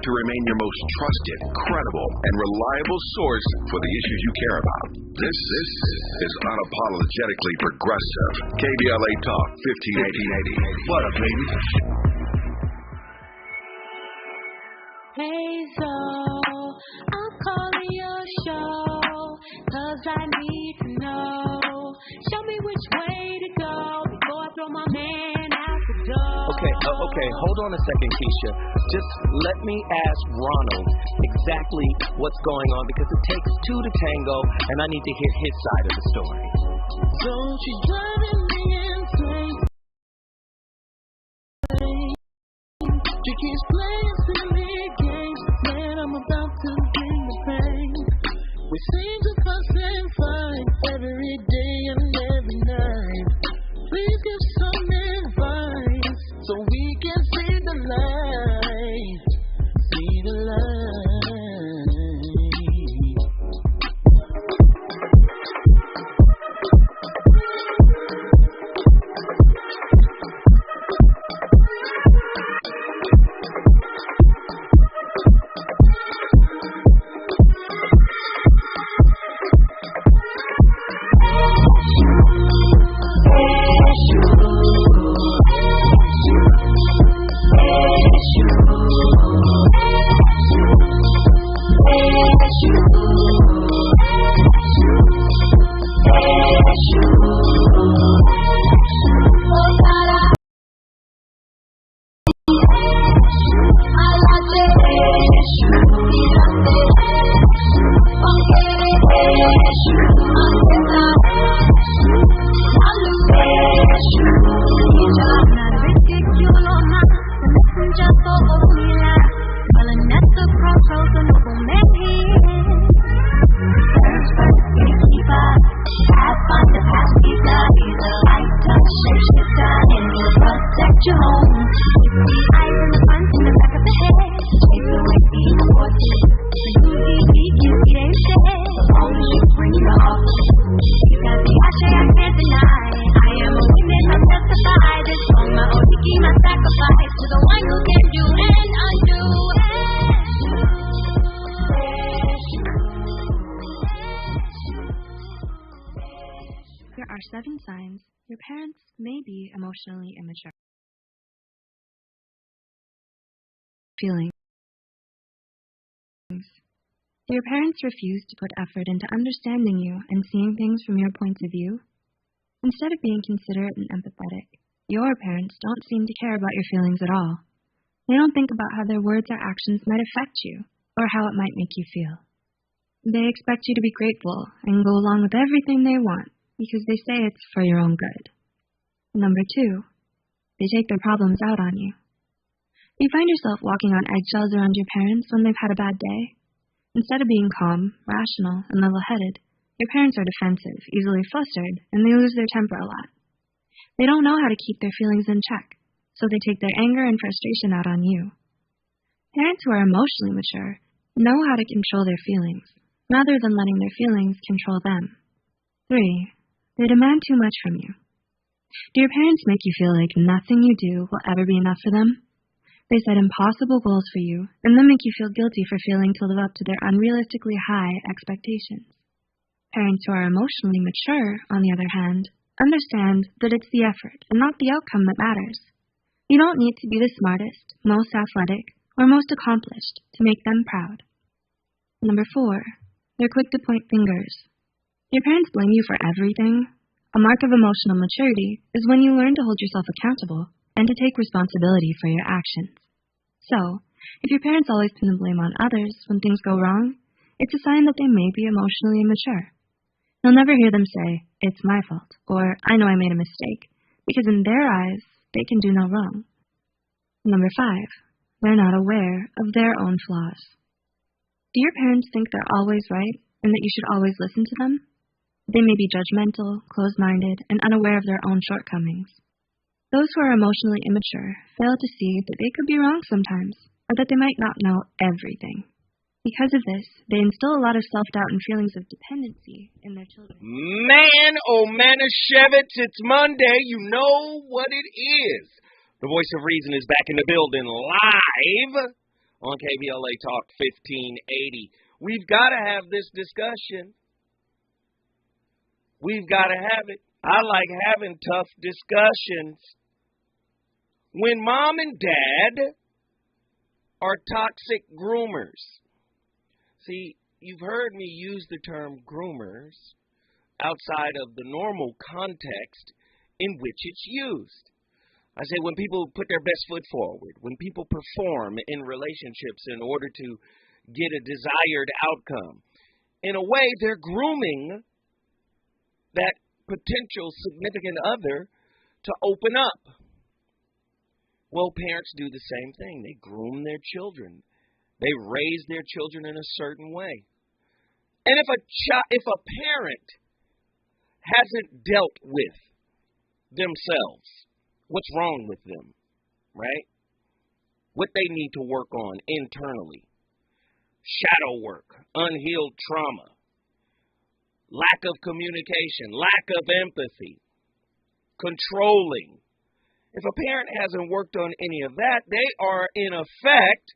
to remain your most trusted, credible, and reliable source for the issues you care about. This is Unapologetically Progressive. KBLA Talk, 1580. What up, baby? Hey, so I'm calling your show, 'cause I need to know. Show me which way to go before I throw my man out the door. Okay, hold on a second, Keisha. Just let me ask Ronald exactly what's going on, because it takes two to tango, and I need to hear his side of the story. Don't you driving me insane? She keeps playing silly games, man, I'm about to bring the pain. We seem to fuss and fight every day and every night. Please give some advice so we can see the light. See the light. There are 7 signs your parents may be emotionally immature. Feelings. Do your parents refuse to put effort into understanding you and seeing things from your points of view? Instead of being considerate and empathetic, your parents don't seem to care about your feelings at all. They don't think about how their words or actions might affect you, or how it might make you feel. They expect you to be grateful and go along with everything they want, because they say it's for your own good. Number 2, they take their problems out on you. You find yourself walking on eggshells around your parents when they've had a bad day. Instead of being calm, rational, and level-headed, your parents are defensive, easily flustered, and they lose their temper a lot. They don't know how to keep their feelings in check, so they take their anger and frustration out on you. Parents who are emotionally mature know how to control their feelings, rather than letting their feelings control them. 3, they demand too much from you. Do your parents make you feel like nothing you do will ever be enough for them? They set impossible goals for you, and then make you feel guilty for failing to live up to their unrealistically high expectations. Parents who are emotionally mature, on the other hand, understand that it's the effort and not the outcome that matters. You don't need to be the smartest, most athletic, or most accomplished to make them proud. Number 4, they're quick to point fingers. Your parents blame you for everything. A mark of emotional maturity is when you learn to hold yourself accountable and to take responsibility for your actions. So, if your parents always pin the blame on others when things go wrong, it's a sign that they may be emotionally immature. You'll never hear them say, "It's my fault," or "I know I made a mistake," because in their eyes, they can do no wrong. Number 5, they're not aware of their own flaws. Do your parents think they're always right and that you should always listen to them? They may be judgmental, closed-minded, and unaware of their own shortcomings. Those who are emotionally immature fail to see that they could be wrong sometimes, or that they might not know everything. Because of this, they instill a lot of self-doubt and feelings of dependency in their children. Man, oh Manischewitz, it's Monday. You know what it is. The voice of reason is back in the building live on KBLA Talk 1580. We've got to have this discussion. We've got to have it. I like having tough discussions. When mom and dad are toxic groomers. See, you've heard me use the term groomers outside of the normal context in which it's used. I say when people put their best foot forward, when people perform in relationships in order to get a desired outcome. In a way, they're grooming that potential significant other to open up. Well, parents do the same thing. They groom their children. They raise their children in a certain way. And if a parent hasn't dealt with themselves, what's wrong with them, right? What they need to work on internally. Shadow work, unhealed trauma, lack of communication, lack of empathy, controlling. If a parent hasn't worked on any of that, they are in effect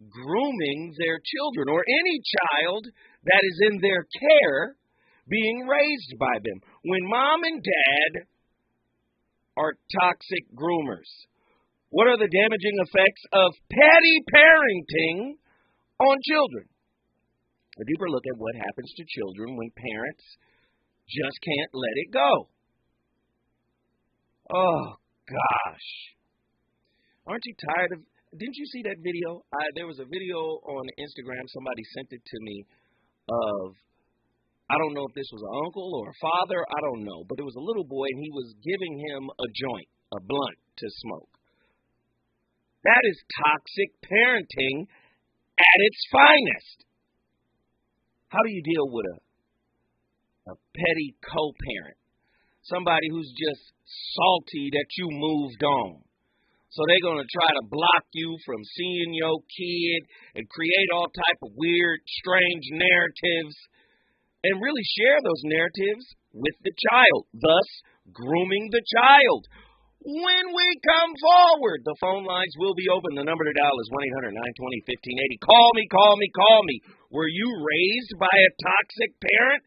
grooming their children or any child that is in their care being raised by them. When mom and dad are toxic groomers, what are the damaging effects of petty parenting on children? A deeper look at what happens to children when parents just can't let it go. Oh, gosh. Aren't you tired of... Didn't you see that video? There was a video on Instagram. Somebody sent it to me of... I don't know if this was an uncle or a father. I don't know. But it was a little boy, and he was giving him a joint, a blunt, to smoke. That is toxic parenting at its finest. How do you deal with a petty co-parent? Somebody who's just salty that you moved on. So they're going to try to block you from seeing your kid and create all type of weird, strange narratives and really share those narratives with the child, thus grooming the child. When we come forward, the phone lines will be open. The number to dial is 1-800-920-1580. Call me, call me, call me. Were you raised by a toxic parent?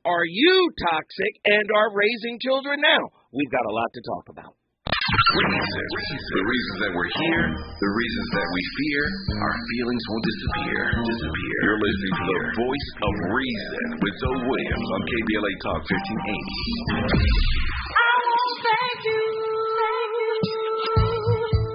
Are you toxic and are raising children now? We've got a lot to talk about. The reasons that we're here, the reasons that we fear, our feelings will disappear. You're listening to the voice of reason with Zoe Williams on KBLA Talk 1580. I won't thank you.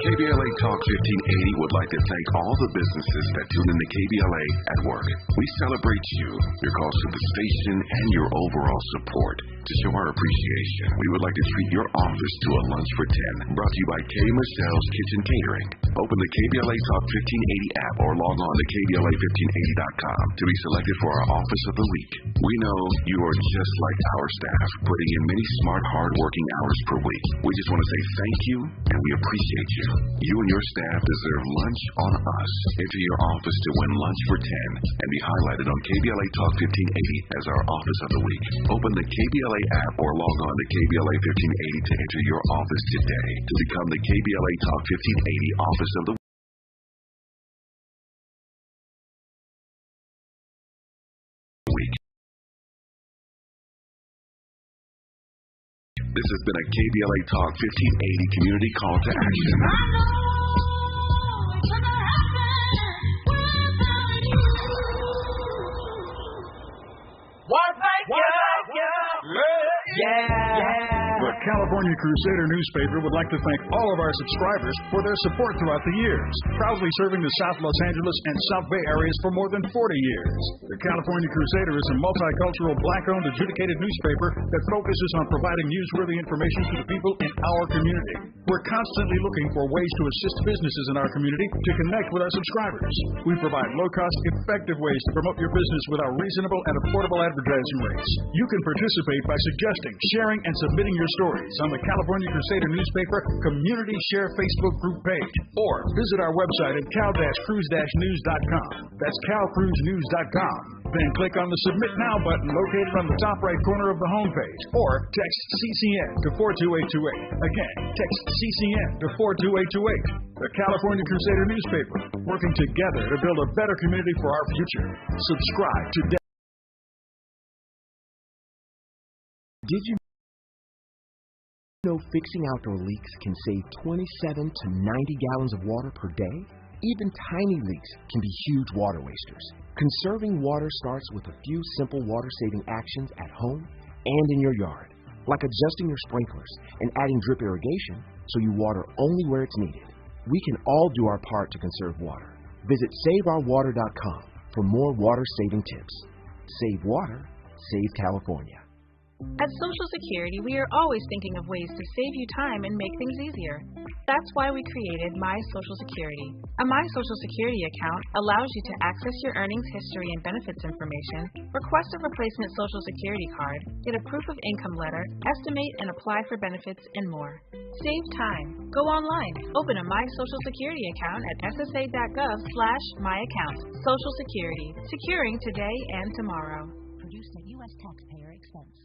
KBLA Talk 1580 would like to thank all the businesses that tune into KBLA at work. We celebrate you, your calls to the station, and your overall support. To show our appreciation, we would like to treat your office to a lunch for 10, brought to you by K. Michelle's Kitchen Catering. Open the KBLA Talk 1580 app or log on to KBLA1580.com to be selected for our Office of the Week. We know you are just like our staff, putting in many smart, hard-working hours per week. We just want to say thank you, and we appreciate you. You and your staff deserve lunch on us. Enter your office to win lunch for 10 and be highlighted on KBLA Talk 1580 as our Office of the Week. Open the KBLA app or log on to KBLA 1580 to enter your office today to become the KBLA Talk 1580 Office of the Week. This has been a KBLA Talk 1580 community call to action. The California Crusader newspaper would like to thank all of our subscribers for their support throughout the years, proudly serving the South Los Angeles and South Bay areas for more than 40 years. The California Crusader is a multicultural, black-owned, adjudicated newspaper that focuses on providing newsworthy information to the people in our community. We're constantly looking for ways to assist businesses in our community to connect with our subscribers. We provide low-cost, effective ways to promote your business with our reasonable and affordable advertising rates. You can participate by suggesting, sharing, and submitting your stories on on the California Crusader newspaper Community Share Facebook group page, or visit our website at cal-cruise-news.com. That's calcruisenews.com. Then click on the Submit Now button located on the top right corner of the homepage, or text CCN to 42828. Again, text CCN to 42828. The California Crusader newspaper, working together to build a better community for our future. Subscribe today. Did you know fixing outdoor leaks can save 27 to 90 gallons of water per day? Even tiny leaks can be huge water wasters. Conserving water starts with a few simple water-saving actions at home and in your yard, like adjusting your sprinklers and adding drip irrigation so you water only where it's needed. We can all do our part to conserve water. Visit SaveOurWater.com for more water-saving tips. Save water, save California. At Social Security, we are always thinking of ways to save you time and make things easier. That's why we created My Social Security. A My Social Security account allows you to access your earnings history and benefits information, request a replacement Social Security card, get a proof of income letter, estimate and apply for benefits, and more. Save time. Go online. Open a My Social Security account at ssa.gov/myaccount. Social Security. Securing today and tomorrow. Produced at U.S. taxpayer expense.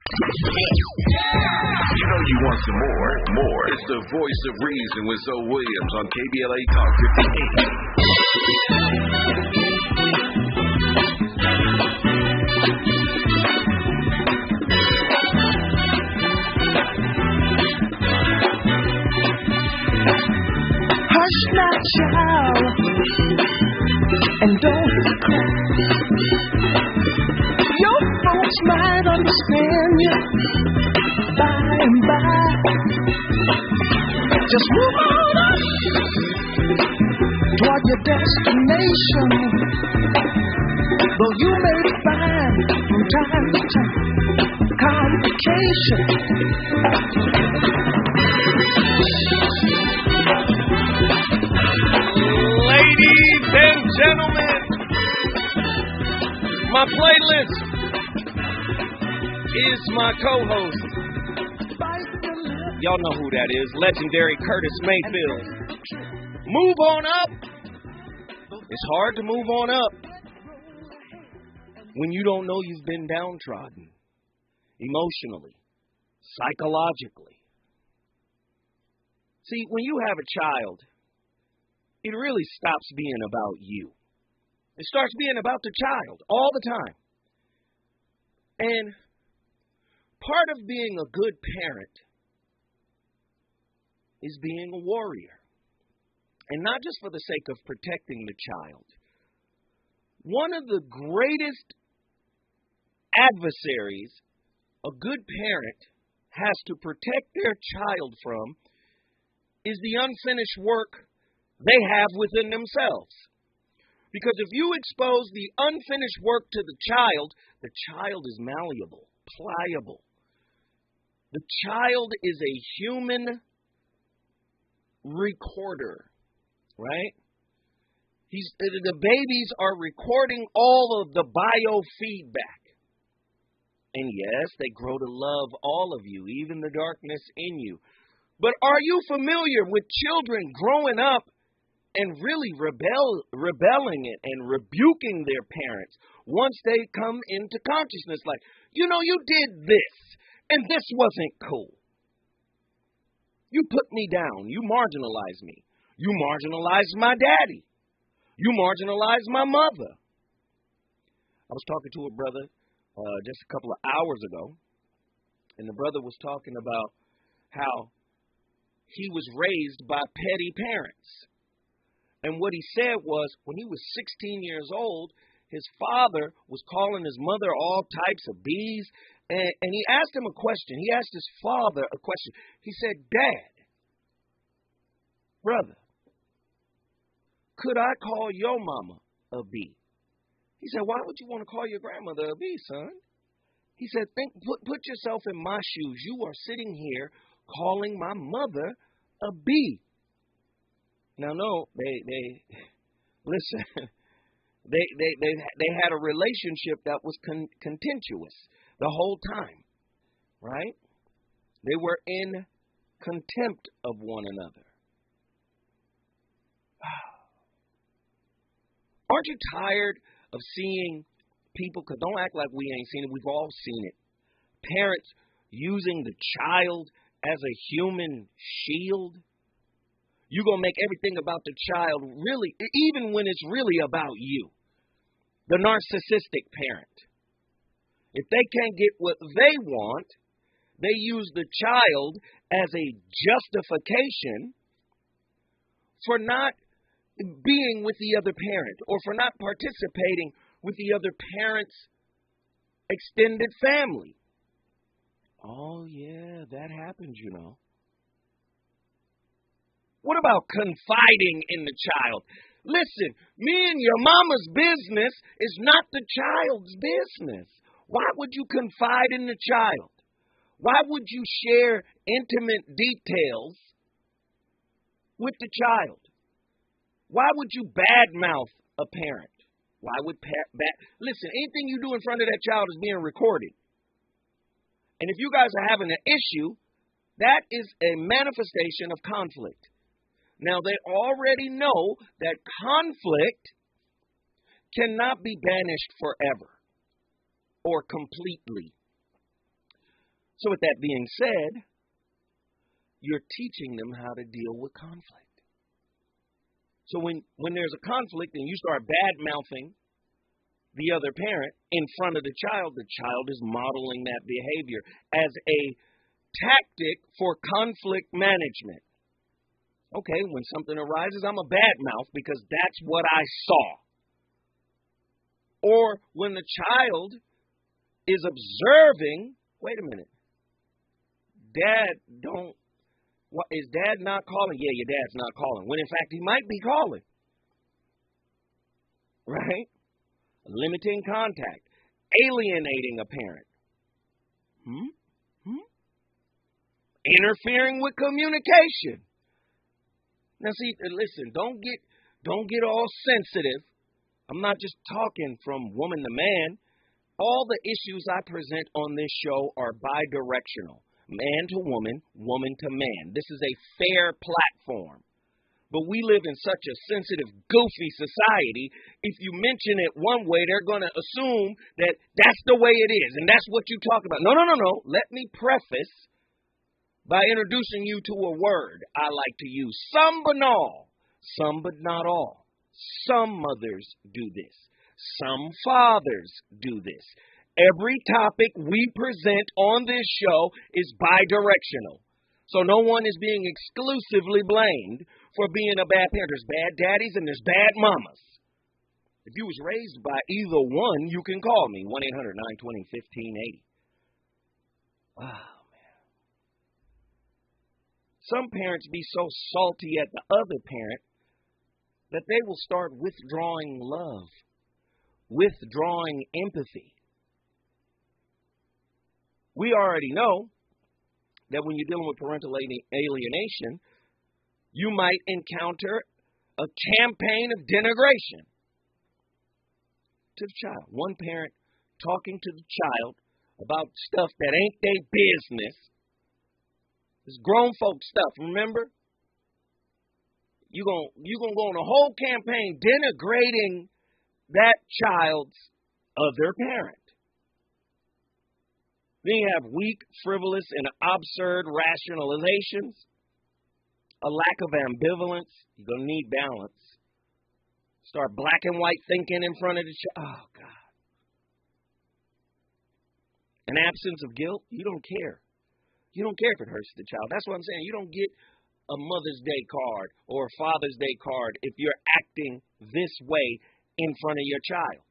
You know you want some more. It's the voice of reason with Zoe Williams on KBLA Talk 15. Hush now, child, and don't cry. Your folks might understand you by and by. Just move on up toward your destination. Though you may find from time to time complications. Ladies and gentlemen, my playlist is my co-host. Y'all know who that is, legendary Curtis Mayfield. Move on up. It's hard to move on up when you don't know you've been downtrodden, emotionally, psychologically. See, when you have a child, it really stops being about you. It starts being about the child all the time. And part of being a good parent is being a warrior. And not just for the sake of protecting the child. One of the greatest adversaries a good parent has to protect their child from is the unfinished work they have within themselves. Because if you expose the unfinished work to the child is malleable, pliable. The child is a human recorder, right? The babies are recording all of the biofeedback. And yes, they grow to love all of you, even the darkness in you. But are you familiar with children growing up and really rebelling it and rebuking their parents once they come into consciousness? Like, you know, you did this, and this wasn't cool. You put me down. You marginalized me. You marginalized my daddy. You marginalized my mother. I was talking to a brother just a couple of hours ago, and the brother was talking about how he was raised by petty parents. And what he said was, when he was 16 years old, his father was calling his mother all types of B's, and he asked him a question. He asked his father a question. He said, Dad, brother, could I call your mama a B? He said, why would you want to call your grandmother a B, son? He said, put yourself in my shoes. You are sitting here calling my mother a B. Now, no, they listen. They had a relationship that was contentious the whole time, right? They were in contempt of one another. Aren't you tired of seeing people, because don't act like we ain't seen it, we've all seen it, parents using the child as a human shield? You're going to make everything about the child really, even when it's really about you. The narcissistic parent. If they can't get what they want, they use the child as a justification for not being with the other parent or for not participating with the other parent's extended family. Oh, yeah, that happens, you know. What about confiding in the child? Listen, me and your mama's business is not the child's business. Why would you confide in the child? Why would you share intimate details with the child? Why would you badmouth a parent? Why would listen, anything you do in front of that child is being recorded. And if you guys are having an issue, that is a manifestation of conflict. Now, they already know that conflict cannot be banished forever or completely. So with that being said, you're teaching them how to deal with conflict. So when there's a conflict and you start bad-mouthing the other parent in front of the child is modeling that behavior as a tactic for conflict management. Okay, when something arises, I'm a badmouth because that's what I saw. Or when the child is observing, wait a minute, is Dad not calling? Yeah, your dad's not calling. When in fact he might be calling. Right? Limiting contact. Alienating a parent. Interfering with communication. Now see, listen, don't get all sensitive. I'm not just talking from woman to man. All the issues I present on this show are bidirectional. Man to woman, woman to man. This is a fair platform. But we live in such a sensitive, goofy society. If you mention it one way, they're going to assume that that's the way it is, and that's what you talk about. No. Let me preface by introducing you to a word I like to use. Some but all. Some but not all. Some mothers do this. Some fathers do this. Every topic we present on this show is bidirectional. So no one is being exclusively blamed for being a bad parent. There's bad daddies and there's bad mamas. If you was raised by either one, you can call me, 1-800-920-1580. Wow, man. Some parents be so salty at the other parent that they will start withdrawing love, withdrawing empathy. We already know that when you're dealing with parental alienation, you might encounter a campaign of denigration to the child. One parent talking to the child about stuff that ain't their business. It's grown folk stuff, remember? You're gonna go on a whole campaign denigrating that child's other parent. Then you have weak, frivolous, and absurd rationalizations, a lack of ambivalence. You're going to need balance. Start black and white thinking in front of the child. Oh, God. An absence of guilt, you don't care. You don't care if it hurts the child. That's what I'm saying. You don't get a Mother's Day card or a Father's Day card if you're acting this way in front of your child.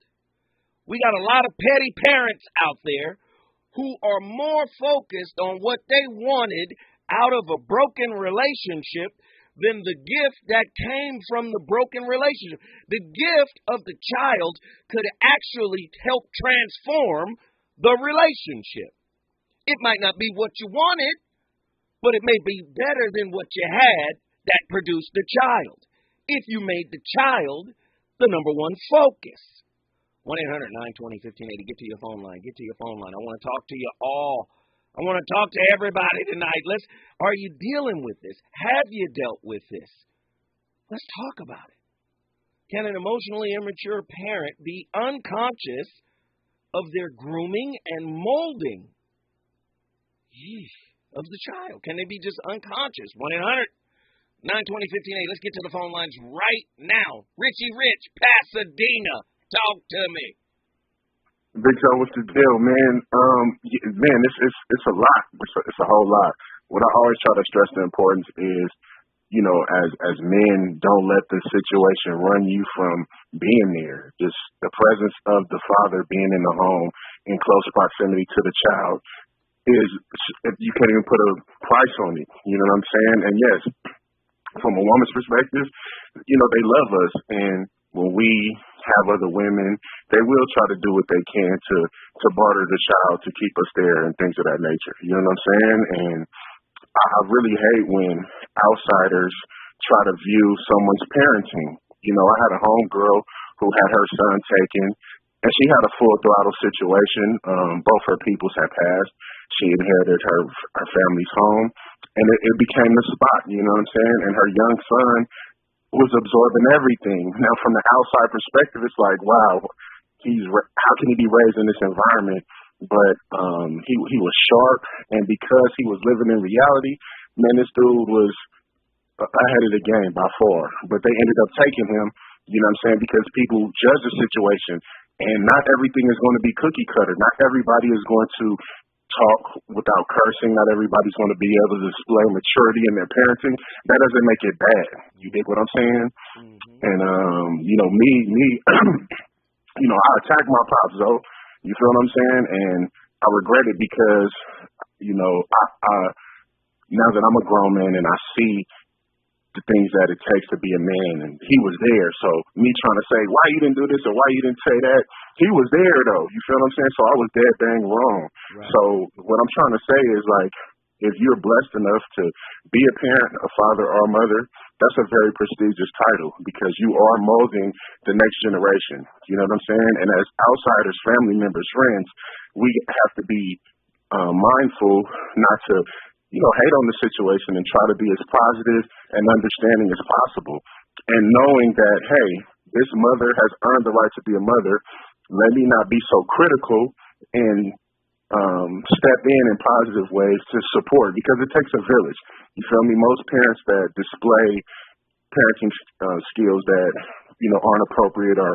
We got a lot of petty parents out there who are more focused on what they wanted out of a broken relationship than the gift that came from the broken relationship. The gift of the child could actually help transform the relationship. It might not be what you wanted, but it may be better than what you had that produced the child. If you made the child the number one focus. 1-800-920-1580. Get to your phone line. Get to your phone line. I want to talk to you all. I I want to talk to everybody tonight. Are you dealing with this? Have you dealt with this? Let's talk about it. Can an emotionally immature parent be unconscious of their grooming and molding of the child? Can they be just unconscious? 1-800-920-1580. Let's get to the phone lines right now. Richie Rich, Pasadena, talk to me. Big Joe, what's the deal, man? Man, it's a lot. It's a whole lot. What I always try to stress the importance is, you know, as men, don't let the situation run you from being there. Just the presence of the father being in the home in close proximity to the child is, you can't even put a price on it. You know what I'm saying? And yes, from a woman's perspective, you know, they love us, and when we have other women, they will try to do what they can to barter the child to keep us there and things of that nature. You know what I'm saying? And I really hate when outsiders try to view someone's parenting. You know, I had a homegirl who had her son taken, and she had a full throttle situation. Both her peoples had passed. She inherited her family's home, and it became the spot, you know what I'm saying? And her young son was absorbing everything. Now, from the outside perspective, it's like, wow, how can he be raised in this environment? But he was sharp, and because he was living in reality, man, this dude was ahead of the game by far. But they ended up taking him, you know what I'm saying, because people judge the situation, and not everything is going to be cookie cutter. Not everybody is going to talk without cursing. Not everybody's going to be able to display maturity in their parenting. That doesn't make it bad. You dig what I'm saying? Mm-hmm. And, you know, me, you know, I attack my pops, though. You feel what I'm saying? And I regret it because, you know, I now that I'm a grown man and I see the things that it takes to be a man, and he was there. So me trying to say, why you didn't do this or why you didn't say that, he was there, though. You feel what I'm saying? So I was dead dang wrong. Right. So what I'm trying to say is, like, if you're blessed enough to be a parent, a father, or a mother, that's a very prestigious title because you are molding the next generation. You know what I'm saying? And as outsiders, family members, friends, we have to be mindful not to, you know, hate on the situation and try to be as positive and understanding as possible. And knowing that, hey, this mother has earned the right to be a mother, let me not be so critical and step in positive ways to support, because it takes a village. You feel me? Most parents that display parenting skills that, you know, aren't appropriate or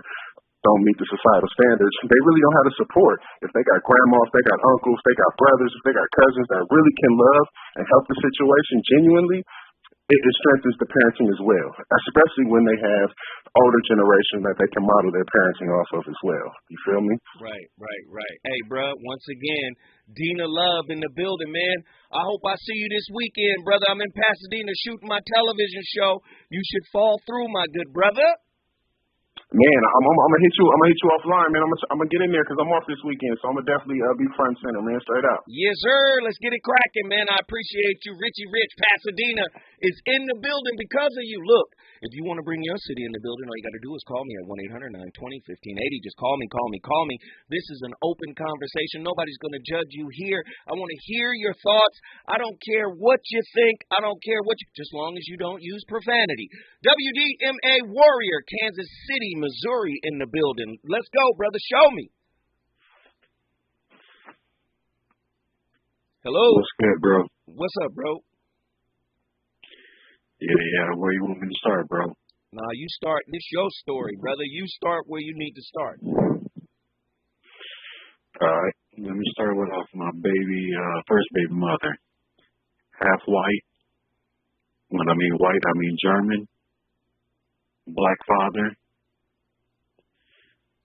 don't meet the societal standards, they really don't have the support. If they got grandma, if they got uncles, if they got brothers, if they got cousins that really can love and help the situation genuinely, it strengthens the parenting as well, especially when they have older generation that they can model their parenting off of as well. You feel me? Right. Hey, bro, once again, Dina Love in the building, man. I hope I see you this weekend, brother. I'm in Pasadena shooting my television show. You should fall through, my good brother. Man, I'm gonna hit you offline, man. I'm gonna get in there because I'm off this weekend, so I'm gonna definitely be front and center, man. Straight out. Yes, sir. Let's get it cracking, man. I appreciate you. Richie Rich, Pasadena is in the building because of you. Look, if you want to bring your city in the building, all you got to do is call me at 1-800-920-1580. Just call me. This is an open conversation. Nobody's gonna judge you here. I want to hear your thoughts. I don't care what you think. I don't care what just long as you don't use profanity. WDMA Warrior, Kansas City, Missouri in the building. Let's go, brother. Show me. Hello. What's good, bro? What's up, bro? Yeah. Where you want me to start, bro? Nah, you start. This your story, brother. You start where you need to start. All right. Let me start with my first baby mother. Half white. When I mean white, I mean German. Black father.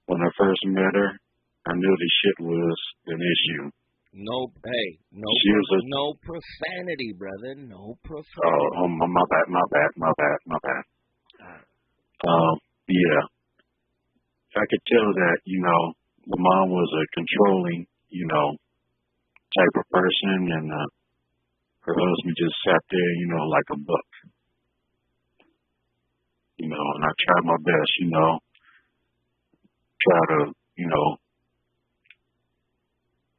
When I first met her, I knew the shit was an issue. No profanity, brother. No profanity. Oh, my bad. Yeah. I could tell that, you know, the mom was a controlling, you know, type of person, and her husband just sat there, you know, like a book. You know, and I tried my best, you know, try to, you know,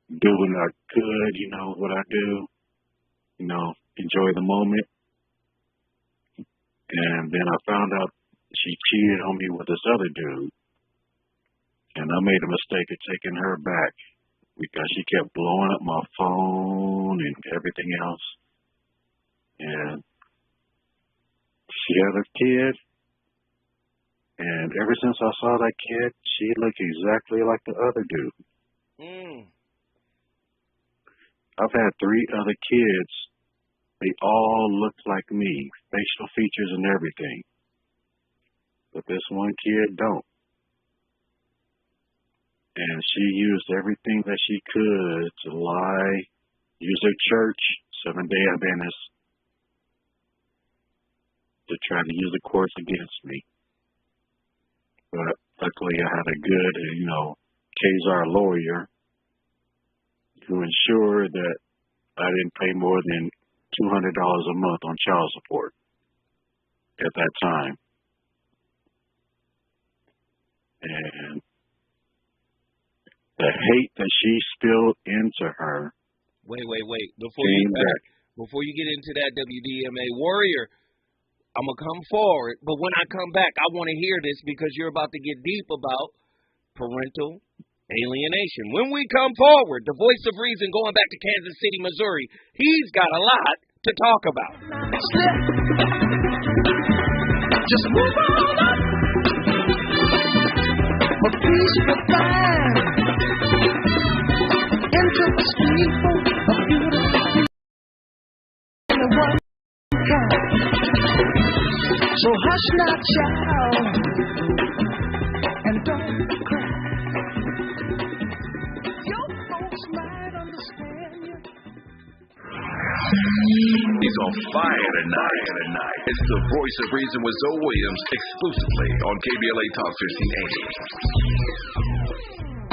do what I could, you know, what I do, you know, enjoy the moment. And then I found out she cheated on me with this other dude. And I made a mistake of taking her back because she kept blowing up my phone and everything else. And she had a kid. And ever since I saw that kid, she looked exactly like the other dude. I've had 3 other kids. They all looked like me, facial features and everything. But this one kid don't. And she used everything that she could to lie, use her church, Seventh-day Adventist, to try to use the courts against me. But luckily I had a good, you know, Kazar lawyer who ensured that I didn't pay more than $200 a month on child support at that time. And the hate that she spilled into her. Wait. Before you get into that, WDMA Warrior, I'm going to come forward. But when I come back, I want to hear this because you're about to get deep about parental alienation. When we come forward, the voice of reason going back to Kansas City, Missouri, he's got a lot to talk about. Just move on up. A peaceful time into the street for a beautiful people and a one kind. So hush now, child, and don't cry. Your folks might understand you. He's on fire tonight. It's the voice of reason with Zoe Williams exclusively on KBLA Talk 1580.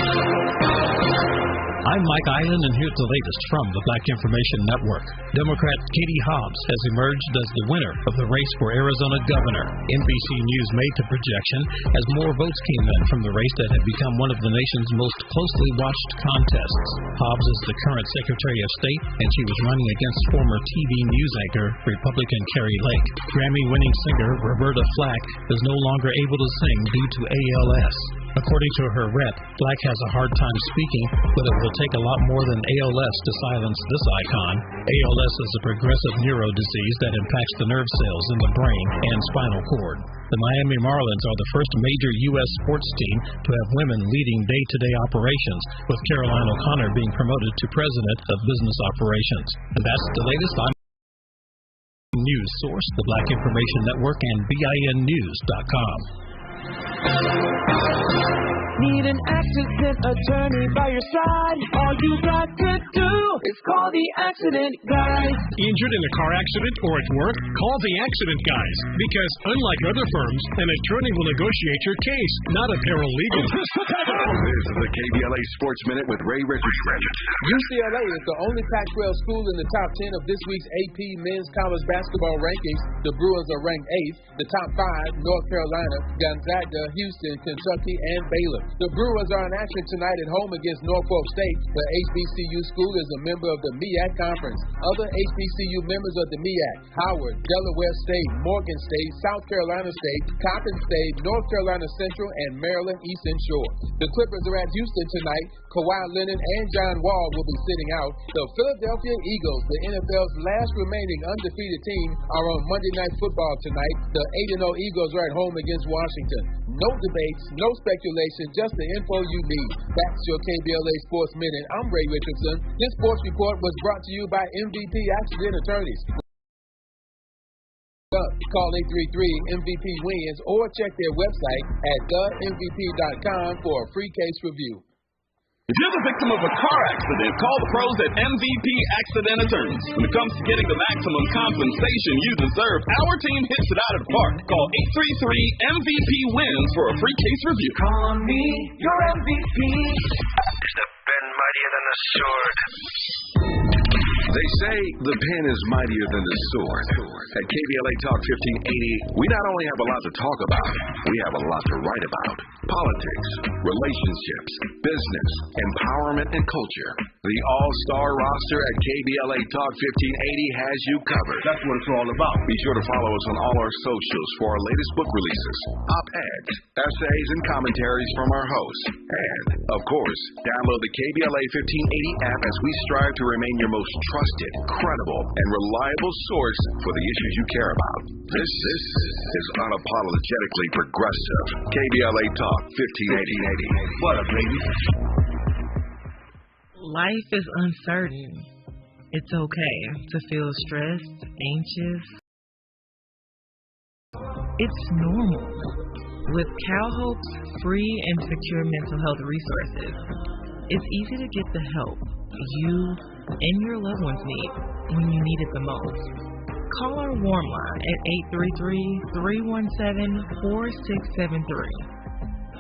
I'm Mike Island, and here's the latest from the Black Information Network. Democrat Katie Hobbs has emerged as the winner of the race for Arizona governor. NBC News made the projection as more votes came in from the race that had become one of the nation's most closely watched contests. Hobbs is the current Secretary of State, and she was running against former TV news anchor Republican Carrie Lake. Grammy-winning singer Roberta Flack is no longer able to sing due to ALS. According to her rep, Flack has a hard time speaking, but it will take a lot more than ALS to silence this icon. ALS is a progressive neuro disease that impacts the nerve cells in the brain and spinal cord. The Miami Marlins are the first major U.S. sports team to have women leading day-to-day operations, with Caroline O'Connor being promoted to president of business operations. And that's the latest. I'm news source, the Black Information Network, and BINnews.com. Need an accident attorney by your side? All you got to do is call the accident guys. Injured in a car accident or at work? Call the accident guys. Because unlike other firms, an attorney will negotiate your case, not a paralegal. This is the KBLA Sports Minute with Ray Richardson. UCLA is the only Pac-12 school in the top 10 of this week's AP men's college basketball rankings. The Bruins are ranked 8th. The top 5, North Carolina, Gonzaga, Houston, Kentucky, and Baylor. The Brewers are in action tonight at home against Norfolk State. The HBCU school is a member of the MEAC Conference. Other HBCU members of the MEAC: Howard, Delaware State, Morgan State, South Carolina State, Coppin State, North Carolina Central, and Maryland Eastern Shore. The Clippers are at Houston tonight. Kawhi Leonard and John Wall will be sitting out. The Philadelphia Eagles, the NFL's last remaining undefeated team, are on Monday Night Football tonight. The 8-0 Eagles are at home against Washington. No debates, no speculation, just the info you need. That's your KBLA Sports Minute. I'm Ray Richardson. This sports report was brought to you by MVP Accident Attorneys. Call 833-MVP-WINS or check their website at themvp.com for a free case review. If you're the victim of a car accident, call the pros at MVP Accident Attorneys. When it comes to getting the maximum compensation you deserve, our team hits it out of the park. Call 833-MVP-WINS for a free case review. Call on me, your MVP. Is the pen mightier than the sword? They say the pen is mightier than the sword. At KBLA Talk 1580, we not only have a lot to talk about, we have a lot to write about. Politics, relationships, business, empowerment, and culture. The all-star roster at KBLA Talk 1580 has you covered. That's what it's all about. Be sure to follow us on all our socials for our latest book releases, op-eds, essays, and commentaries from our hosts. And, of course, download the KBLA 1580 app as we strive to remain your most trusted, credible, and reliable source for the issues you care about. This is unapologetically progressive. KBLA Talk 1580. What up, baby? Life is uncertain. It's okay to feel stressed, anxious. It's normal. With CalHope's free and secure mental health resources, it's easy to get the help you and your loved ones need when you need it the most. Call our warm line at 833-317-4673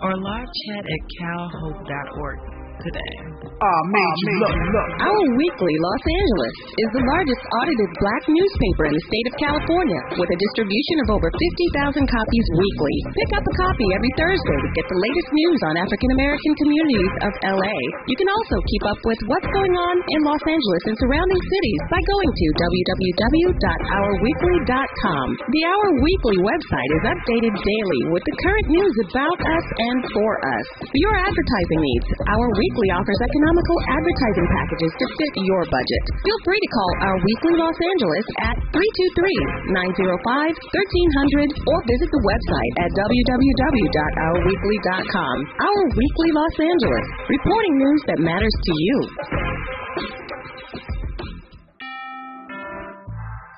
or live chat at calhope.org today. Our Weekly Los Angeles is the largest audited black newspaper in the state of California with a distribution of over 50,000 copies weekly. Pick up a copy every Thursday to get the latest news on African American communities of LA. You can also keep up with what's going on in Los Angeles and surrounding cities by going to www.ourweekly.com. The Our Weekly website is updated daily with the current news about us and for us. For your advertising needs, Our Weekly offers economical advertising packages to fit your budget. Feel free to call Our Weekly Los Angeles at 323-905-1300 or visit the website at www.ourweekly.com. Our Weekly Los Angeles, reporting news that matters to you.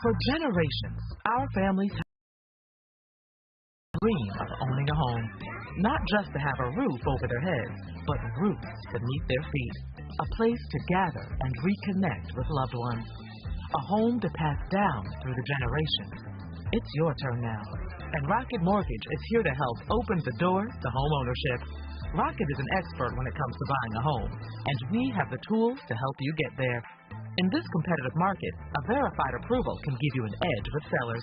For generations, our families have dream of owning a home. Not just to have a roof over their heads, but roots beneath their feet. A place to gather and reconnect with loved ones. A home to pass down through the generations. It's your turn now. And Rocket Mortgage is here to help open the door to home ownership. Rocket is an expert when it comes to buying a home, and we have the tools to help you get there. In this competitive market, a verified approval can give you an edge with sellers.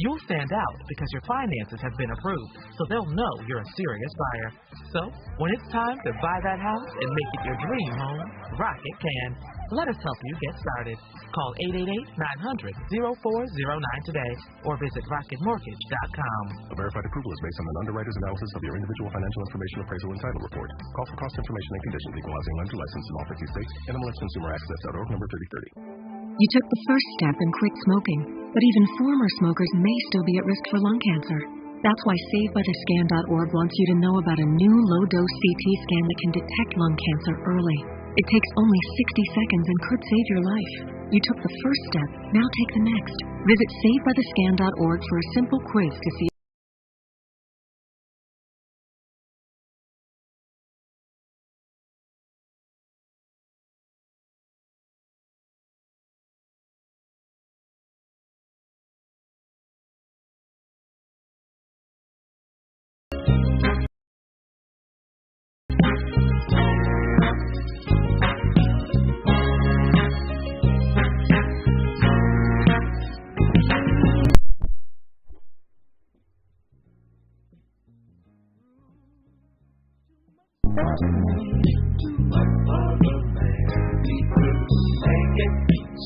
You'll stand out because your finances have been approved, so they'll know you're a serious buyer. So, when it's time to buy that house and make it your dream home, Rocket can. Let us help you get started. Call 888-900-0409 today or visit rocketmortgage.com. A verified approval is based on an underwriter's analysis of your individual financial information appraisal and title report. Call for cost information and conditions. Equal housing lender license in all 50 states. NMLSconsumeraccess.org, number 3030. You took the first step and quit smoking, but even former smokers may still be at risk for lung cancer. That's why SaveByTheScan.org wants you to know about a new low-dose CT scan that can detect lung cancer early. It takes only 60 seconds and could save your life. You took the first step, now take the next. Visit SaveByTheScan.org for a simple quiz to see.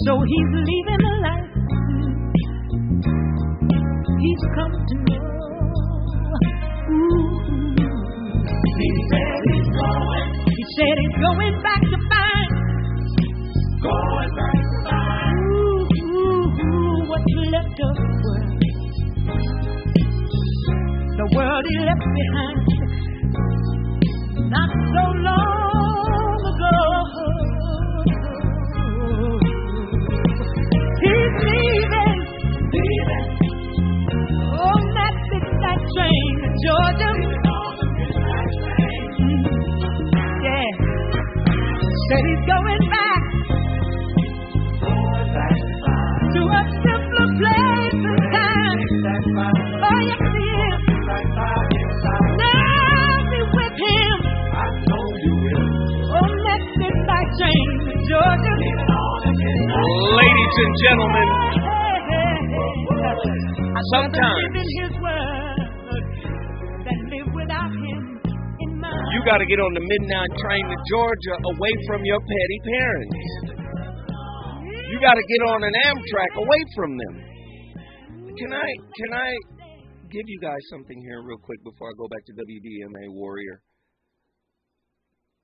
So he's leaving the life he's come to know. Ooh. He said he's going back to find. Going back to find. Ooh, what's left of the world he left behind not so long ago. He's leaving on that midnight train to Georgia. Yeah, said he's going back to a simpler place and time. Oh, yes, he is. Now be with him on that midnight train to Georgia. Ladies and gentlemen, sometimes you got to get on the midnight train to Georgia away from your petty parents. You got to get on an Amtrak away from them. Can I give you guys something here real quick before I go back to WDMA Warrior?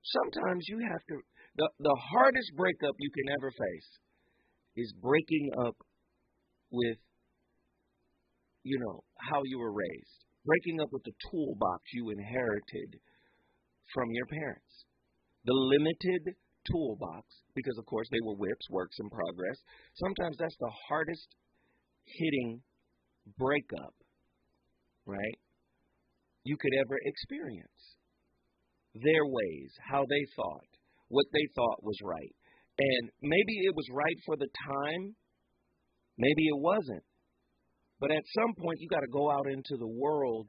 Sometimes you have to, the hardest breakup you can ever face is breaking up with, you know, how you were raised. Breaking up with the toolbox you inherited from your parents. The limited toolbox, because of course they were whips, works in progress. Sometimes that's the hardest hitting breakup, right, you could ever experience. Their ways, how they thought, what they thought was right. And maybe it was right for the time, maybe it wasn't. But at some point, you got to go out into the world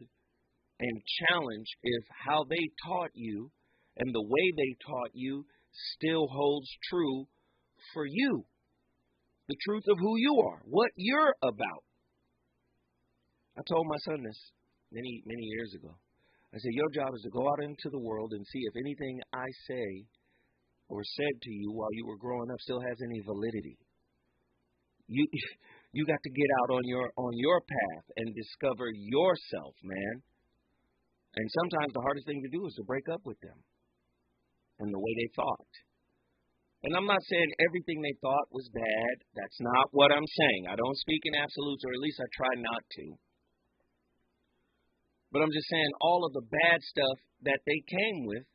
and challenge if how they taught you and the way they taught you still holds true for you. The truth of who you are, what you're about. I told my son this many years ago. I said, your job is to go out into the world and see if anything I say or said to you while you were growing up still has any validity. You got to get out on your path and discover yourself, man. And sometimes the hardest thing to do is to break up with them and the way they thought. And I'm not saying everything they thought was bad. That's not what I'm saying. I don't speak in absolutes, or at least I try not to. But I'm just saying all of the bad stuff that they came with,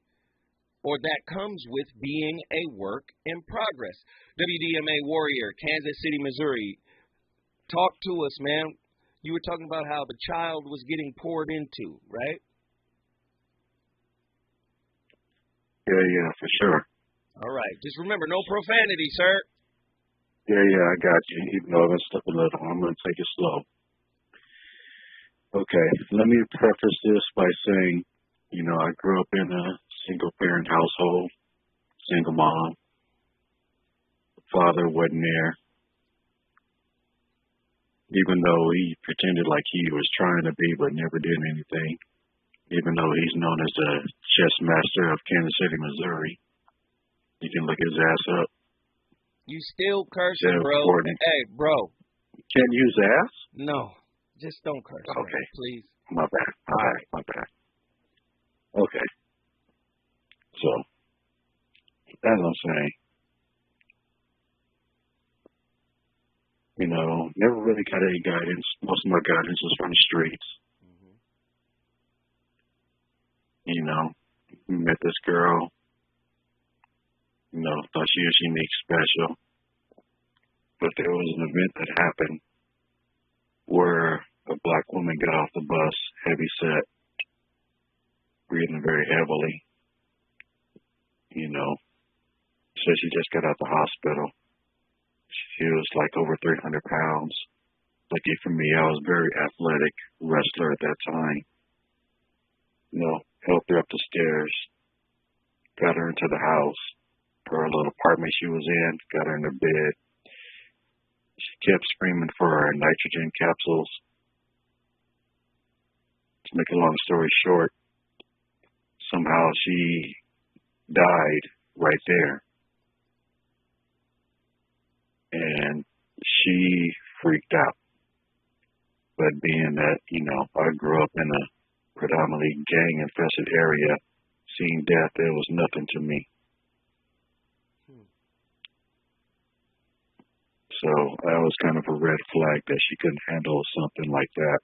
or that comes with being a work in progress. WDMA Warrior, Kansas City, Missouri. Talk to us, man. You were talking about how the child was getting poured into, right? Yeah, for sure. All right. Just remember, no profanity, sir. Yeah, I got you. Even though I'm going to step a little, I'm going to take it slow. Okay, let me preface this by saying, you know, I grew up in a single-parent household, single mom. The father wasn't there. Even though he pretended like he was trying to be but never did anything. Even though he's known as the chess master of Kansas City, Missouri. You can look his ass up. You still cursing, bro. Hey, bro. You can't use ass? No. Just don't curse. Okay. Man, please. My bad. Okay. So, as I'm saying, you know, never really got any guidance. Most of my guidance was from the streets. Mm-hmm. You know, met this girl, you know, thought she was unique, special. But there was an event that happened where a black woman got off the bus, heavy set, breathing very heavily. You know, said she just got out the hospital. She was like over 300 pounds. Lucky for me, I was very athletic wrestler at that time. You know, helped her up the stairs, got her into the house, her little apartment she was in, got her in the bed. She kept screaming for her nitrogen capsules. To make a long story short, somehow she died right there. And she freaked out. But being that, you know, I grew up in a predominantly gang-infested area, seeing death, it was nothing to me. So that was kind of a red flag that she couldn't handle something like that.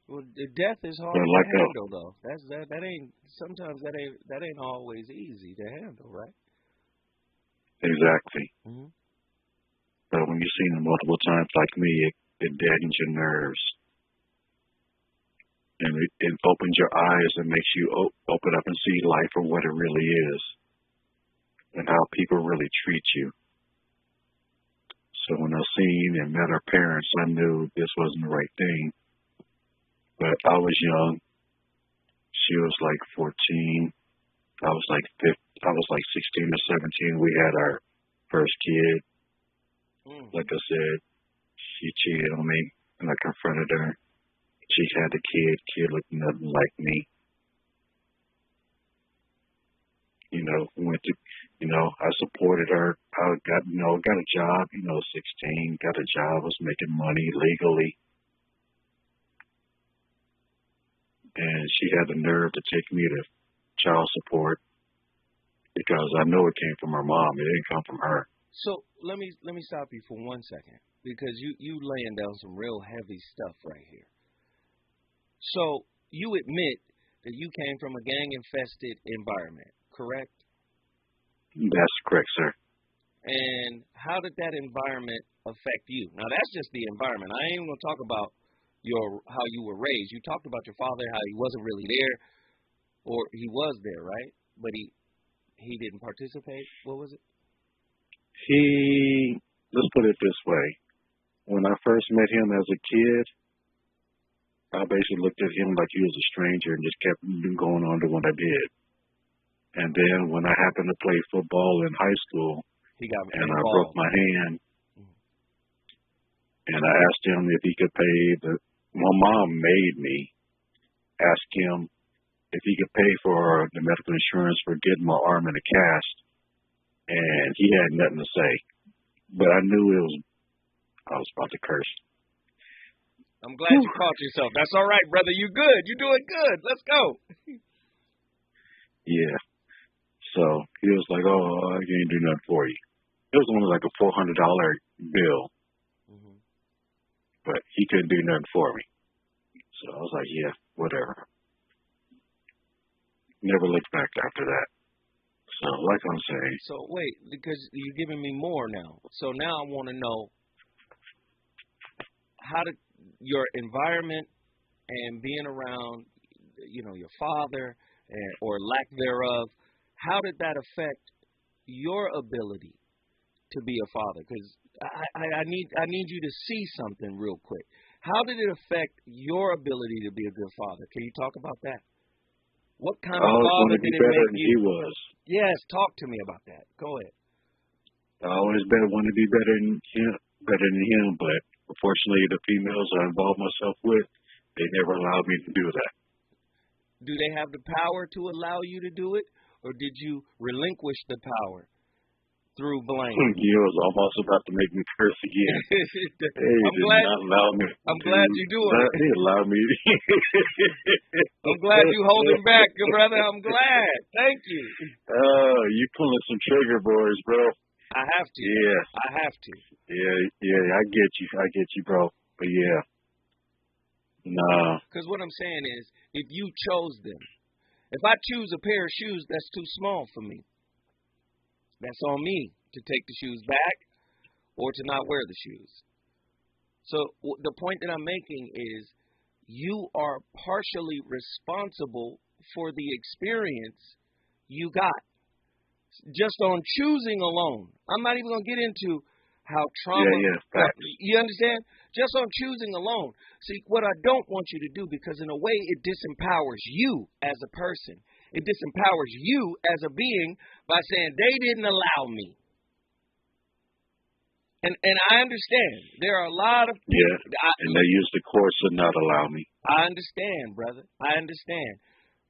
Well, death is hard to handle, though. That ain't sometimes that ain't always easy to handle, right? Exactly. Mm-hmm. But when you've seen it multiple times, like me, it deadens your nerves, and it opens your eyes and makes you open up and see life for what it really is, and how people really treat you. So when I seen and met her parents, I knew this wasn't the right thing. But I was young. She was like 14. I was like 16 or 17. We had our first kid. Like I said, she cheated on me, and I confronted her. She had the kid. Kid looked nothing like me. went to, I supported her. I got a job, 16, got a job, was making money legally. And she had the nerve to take me to child support because I know it came from her mom. It didn't come from her. So let me stop you for 1 second because you laying down some real heavy stuff right here. So you admit that you came from a gang-infested environment, correct? That's correct, sir. And how did that environment affect you? Now that's just the environment. I ain't even gonna talk about how you were raised. You talked about your father, how he wasn't really there, or he was there, right? But he didn't participate. What was it? Let's put it this way. When I first met him as a kid, I basically looked at him like he was a stranger and just kept going on to what I did. And then when I happened to play football in high school, and I broke my hand, and I asked him if he could pay my mom made me ask him if he could pay for the medical insurance for getting my arm in a cast, and he had nothing to say. But I knew I was about to curse. I'm glad you caught yourself. That's all right, brother. You good. You're doing good. Let's go. Yeah. So he was like, "Oh, I can't do nothing for you." It was only like a $400 bill, but he couldn't do nothing for me. So I was like, "Yeah, whatever." Never looked back after that. So, like I'm saying. So wait, because you're giving me more now. So now I want to know how did your environment and being around, your father or lack thereof, how did that affect your ability to be a father? Because I need you to see something real quick. How did it affect your ability to be a good father? Can you talk about that? What kind of father did it make you? He was. Yes, talk to me about that. Go ahead. I always wanted to be better than him, but unfortunately the females I involved myself with, they never allowed me to do that. Do they have the power to allow you to do it, or did you relinquish the power through blame? You was almost about to make me curse again. I'm glad you're doing it. They allowed me. I'm glad you're holding back, brother. I'm glad. Thank you. You pulling some trigger boys, bro. I have to. Yeah. I have to. Yeah, I get you, bro. But yeah. Nah. Because what I'm saying is, if you chose them, if I choose a pair of shoes that's too small for me, that's on me to take the shoes back or to not wear the shoes. So the point that I'm making is you are partially responsible for the experience you got just on choosing alone. I'm not even going to get into how trauma. Yeah. You understand? Just on choosing alone. See, what I don't want you to do, because in a way it disempowers you as a person. It disempowers you as a being by saying they didn't allow me. And I understand. There are a lot of people. Yeah, and they use the courts to not allow me. I understand, brother. I understand.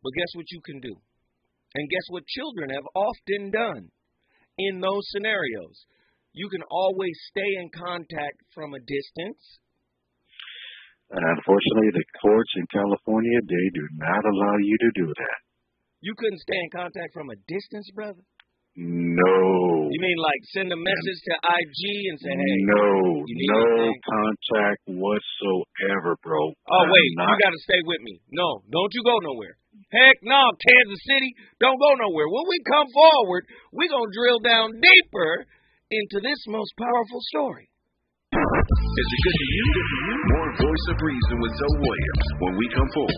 But guess what you can do? And guess what children have often done in those scenarios? You can always stay in contact from a distance. Unfortunately, the courts in California, they do not allow you to do that. You couldn't stay in contact from a distance, brother? No. You mean like send a message to IG and say, hey. No contact whatsoever, bro. Oh, wait, you got to stay with me. No, don't you go nowhere. Heck no, Kansas City, don't go nowhere. When we come forward, we're going to drill down deeper into this most powerful story. Is it good to you? More Voice of Reason with Zoe Williams when we come forward.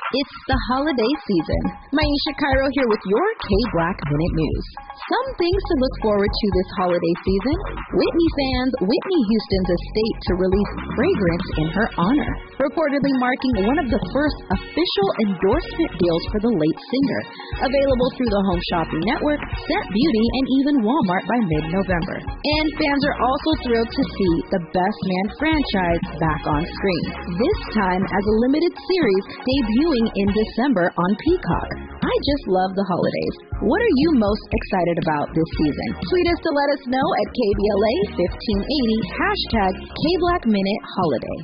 It's the holiday season. Maisha Cairo here with your K-Black Minute News. Some things to look forward to this holiday season. Whitney fans, Whitney Houston's estate to release fragrance in her honor, reportedly marking one of the first official endorsement deals for the late singer. Available through the Home Shopping Network, Scent Beauty, and even Walmart by mid-November. And fans are also thrilled to see the Best Man franchise back on screen. This time as a limited series debuting streaming in December on Peacock. I just love the holidays. What are you most excited about this season? Tweet us to let us know at KBLA 1580, #KBlackMinuteHoliday.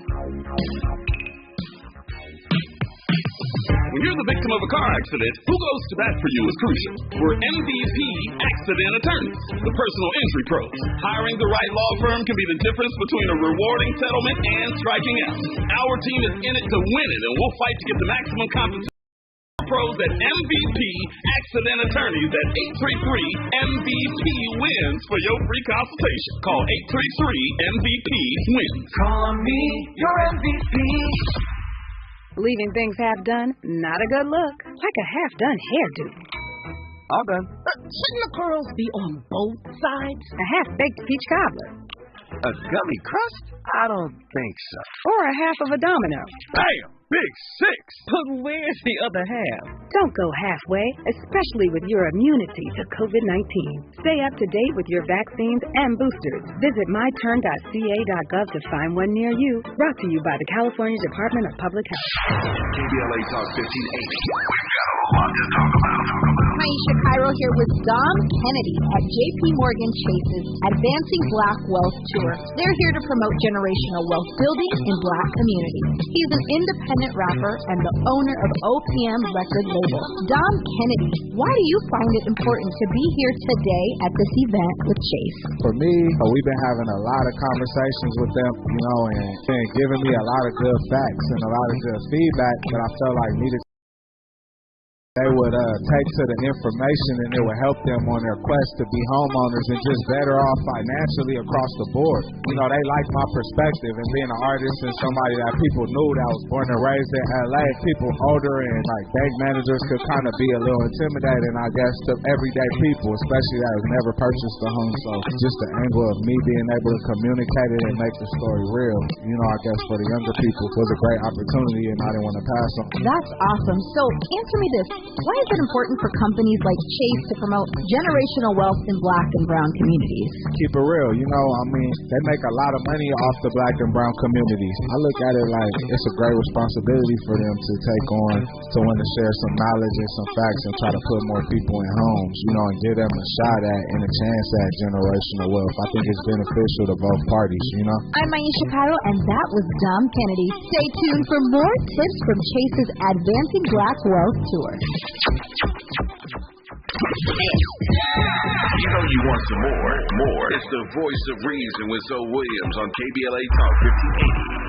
When you're the victim of a car accident, who goes to bat for you is crucial. We're MVP Accident Attorneys, the personal injury pros. Hiring the right law firm can be the difference between a rewarding settlement and striking out. Our team is in it to win it, and we'll fight to get the maximum compensation. Pros at MVP Accident Attorneys at 833-MVP-WINS for your free consultation. Call 833-MVP-WINS. Call me your MVP. Leaving things half done, not a good look. Like a half-done hairdo. All done. Shouldn't the curls be on both sides? A half-baked peach cobbler. A gummy crust? I don't think so. Or a half of a domino. Bam! Big six! But where's the other half? Don't go halfway, especially with your immunity to COVID-19. Stay up to date with your vaccines and boosters. Visit myturn.ca.gov to find one near you. Brought to you by the California Department of Public Health. KBLA Talk 1580. We've got a lot to talk about. Maisha Cairo here with Dom Kennedy at JP Morgan Chase's Advancing Black Wealth Tour. They're here to promote generational wealth building in Black communities. He's an independent rapper and the owner of OPM record label. Dom Kennedy, why do you find it important to be here today at this event with Chase? For me, we've been having a lot of conversations with them, and giving me a lot of good facts and a lot of good feedback that I felt like needed. They would take to the information, and it would help them on their quest to be homeowners and just better off financially across the board. They like my perspective, and being an artist and somebody that people knew that was born and raised in LA, people older and bank managers could kind of be a little intimidating, I guess, to everyday people, especially that have never purchased a home. So just the angle of me being able to communicate it and make the story real, I guess for the younger people was a great opportunity, and I didn't want to pass on. That's awesome. So answer me this. Why is it important for companies like Chase to promote generational wealth in Black and brown communities? Keep it real. They make a lot of money off the Black and brown communities. I look at it like it's a great responsibility for them to take on, to want to share some knowledge and some facts and try to put more people in homes, and give them a shot at and a chance at generational wealth. I think it's beneficial to both parties, I'm Maisha Cairo, and that was Dom Kennedy. Stay tuned for more tips from Chase's Advancing Black Wealth Tour. You want some more. It's the voice of reason with Zoe Williams on KBLA Talk 1580.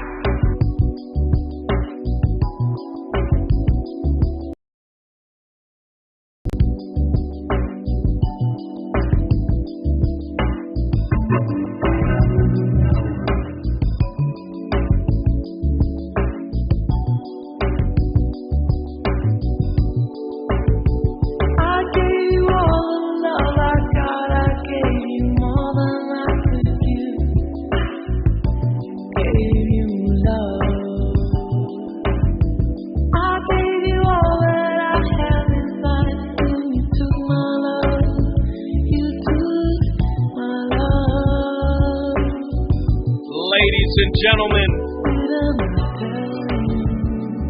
Gentlemen,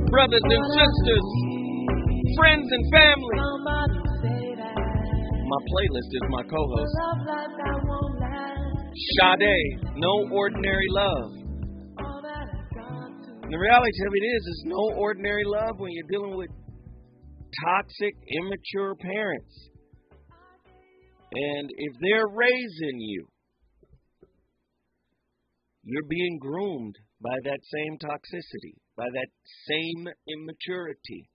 brothers and sisters, friends and family. My playlist is my co-host. Sade, No Ordinary Love. The reality of it is no ordinary love when you're dealing with toxic, immature parents. And if they're raising you, you're being groomed by that same toxicity, by that same immaturity.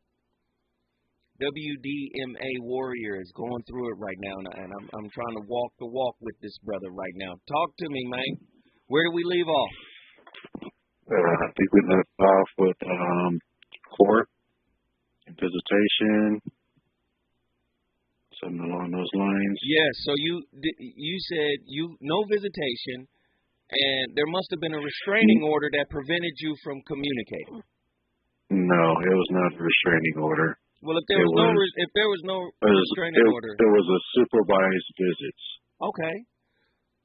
WDMA Warrior is going through it right now, and I'm trying to walk the walk with this brother right now. Talk to me, man. Where do we leave off? I think we left off with court and visitation, something along those lines. Yeah, so you said no visitation. And there must have been a restraining order that prevented you from communicating. No, it was not a restraining order. Well, if there was no restraining order, there was a supervised visits. Okay.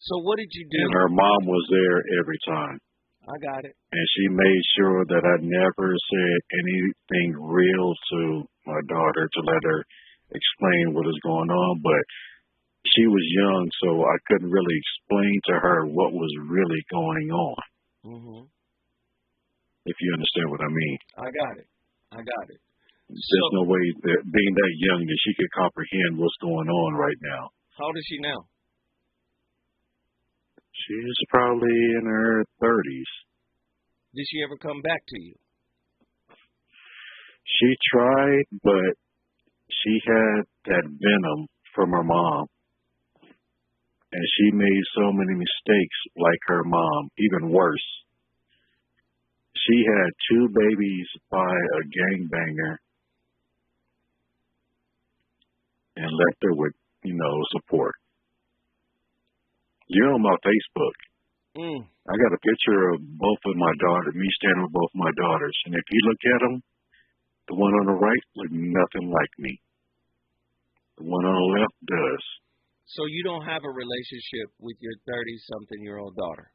So what did you do? And her mom was there every time. I got it. And she made sure that I never said anything real to my daughter to let her explain what is going on. But she was young, so I couldn't really explain to her what was really going on. Mm-hmm. If you understand what I mean. I got it. There's no way that being that young that she could comprehend what's going on right now. How old is she now? She's probably in her 30s. Did she ever come back to you? She tried, but she had that venom from her mom. And she made so many mistakes like her mom, even worse. She had 2 babies by a gangbanger and left her with, support. You're on my Facebook. I got a picture of both of my daughters, me standing with both of my daughters. And if you look at them, the one on the right look nothing like me. The one on the left does. So you don't have a relationship with your 30-something-year-old daughter?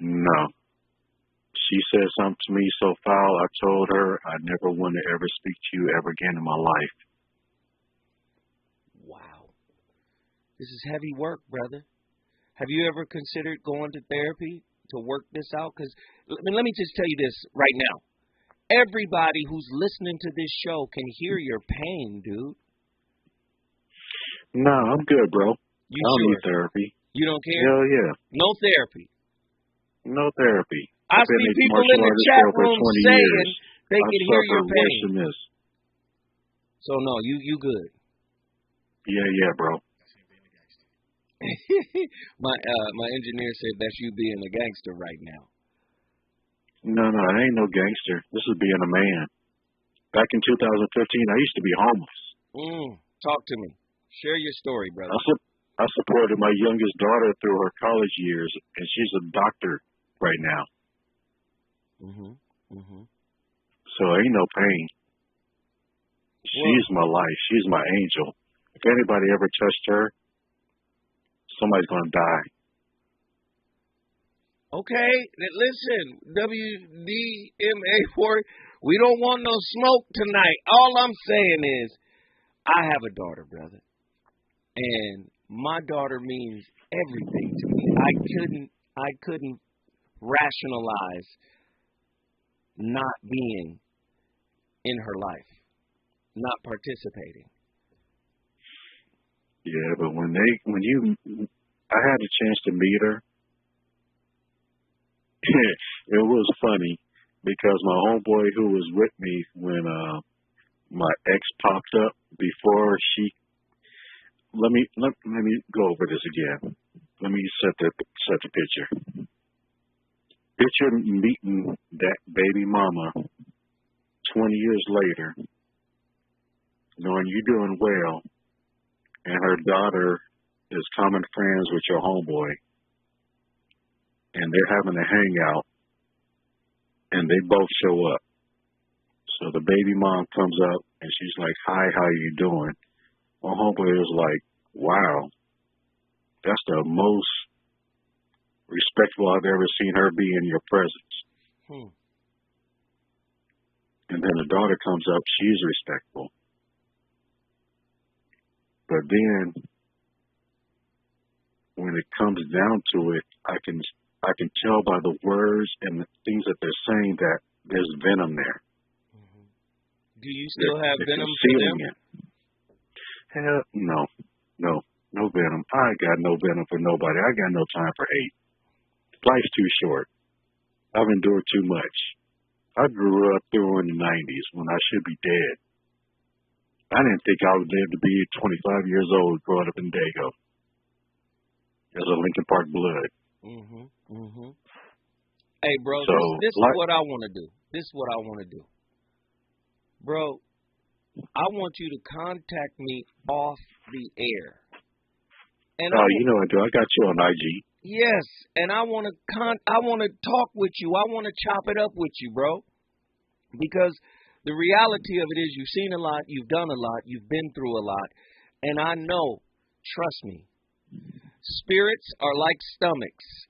No. She said something to me so foul, I told her I never want to ever speak to you ever again in my life. Wow. This is heavy work, brother. Have you ever considered going to therapy to work this out? Because let me just tell you this right now. Everybody who's listening to this show can hear your pain, dude. No, I'm good, bro. You I don't sure? need therapy. You don't care? Hell yeah. No therapy. No therapy. I see people in the chat room saying they can hear your pain. So no, you good. Yeah, bro. my engineer said that's you being a gangster right now. No, I ain't no gangster. This is being a man. Back in 2015, I used to be homeless. Talk to me. Share your story, brother. I supported my youngest daughter through her college years, and she's a doctor right now. So ain't no pain. She's my life. She's my angel. If anybody ever touched her, somebody's going to die. Okay, listen, WDMA4, we don't want no smoke tonight. All I'm saying is, I have a daughter, brother. And my daughter means everything to me. I couldn't rationalize not being in her life, not participating. Yeah, but I had a chance to meet her. It was funny because my homeboy who was with me when my ex popped up before she. Let me go over this again. Let me set the picture. Picture meeting that baby mama 20 years later, knowing you're doing well, and her daughter is common friends with your homeboy, and they're having a hangout, and they both show up. So the baby mom comes up, and she's like, "Hi, how you doing?" My homeboy was like, "Wow, that's the most respectful I've ever seen her be in your presence." And then the daughter comes up, she's respectful. But then when it comes down to it, I can tell by the words and the things that they're saying that there's venom there. Do you still have venom for them? Hell, no venom. I got no venom for nobody. I got no time for hate. Life's too short. I've endured too much. I grew up during the 90s when I should be dead. I didn't think I would live to be 25 years old growing up in Dago as a Lincoln Park blood. Hey, bro, So, this is what I want to do. Bro, I want you to contact me off the air. And you know I do. I got you on IG. Yes, and I want to talk with you. I want to chop it up with you, bro. Because the reality of it is you've seen a lot, you've done a lot, you've been through a lot. And I know, trust me, spirits are like stomachs.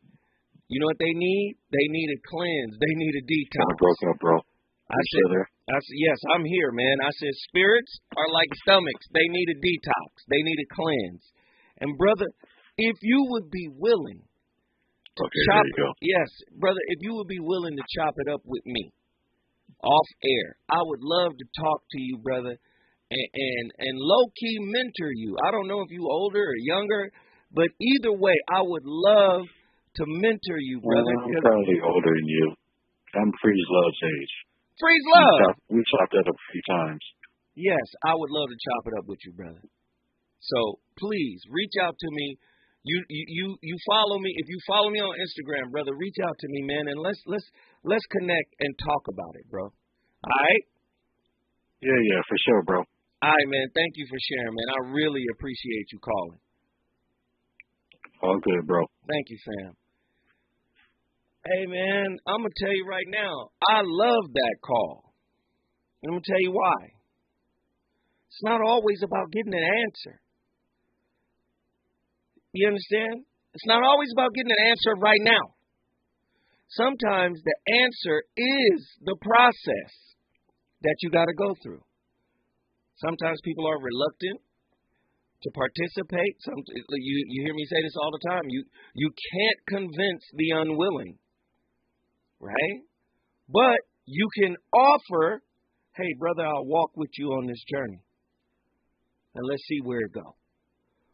You know what they need? They need a cleanse. They need a detox. Kind of broke up, bro. I said, yes, I'm here, man. I said, spirits are like stomachs. They need a detox. They need a cleanse. And, brother, if you would be willing to chop it, yes, brother, if you would be willing to chop it up with me off air, I would love to talk to you, brother, and low-key mentor you. I don't know if you older or younger, but either way, I would love to mentor you, brother. Well, I'm probably older than you. I'm Freeze Love's age. Freeze Love. We chopped that up a few times. Yes, I would love to chop it up with you, brother. So please reach out to me. You follow me. If you follow me on Instagram, brother, reach out to me, man, and let's connect and talk about it, bro. All right? Yeah, for sure, bro. All right, man. Thank you for sharing, man. I really appreciate you calling. All good, bro. Thank you, fam. Hey, man, I'm going to tell you right now, I love that call. And I'm going to tell you why. It's not always about getting an answer. You understand? It's not always about getting an answer right now. Sometimes the answer is the process that you got to go through. Sometimes people are reluctant to participate. You hear me say this all the time. You can't convince the unwilling, right? But you can offer, hey, brother, I'll walk with you on this journey. And let's see where it goes.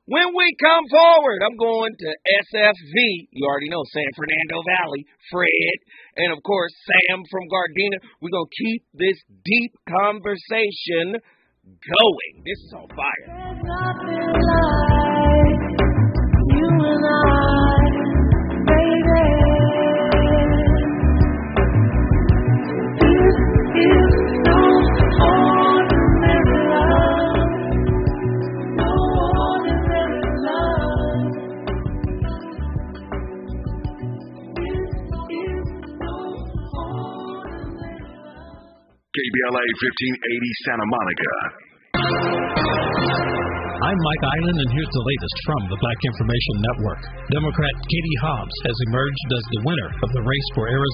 When we come forward, I'm going to SFV. You already know, San Fernando Valley, Fred, and, of course, Sam from Gardena. We're going to keep this deep conversation going. This is on fire. There's nothing like you and I, baby. This is no ordinary love. No ordinary love. This is no ordinary love. KBLA 1580 Santa Monica. I'm Mike Island, and here's the latest from the Black Information Network. Democrat Katie Hobbs has emerged as the winner of the race for Arizona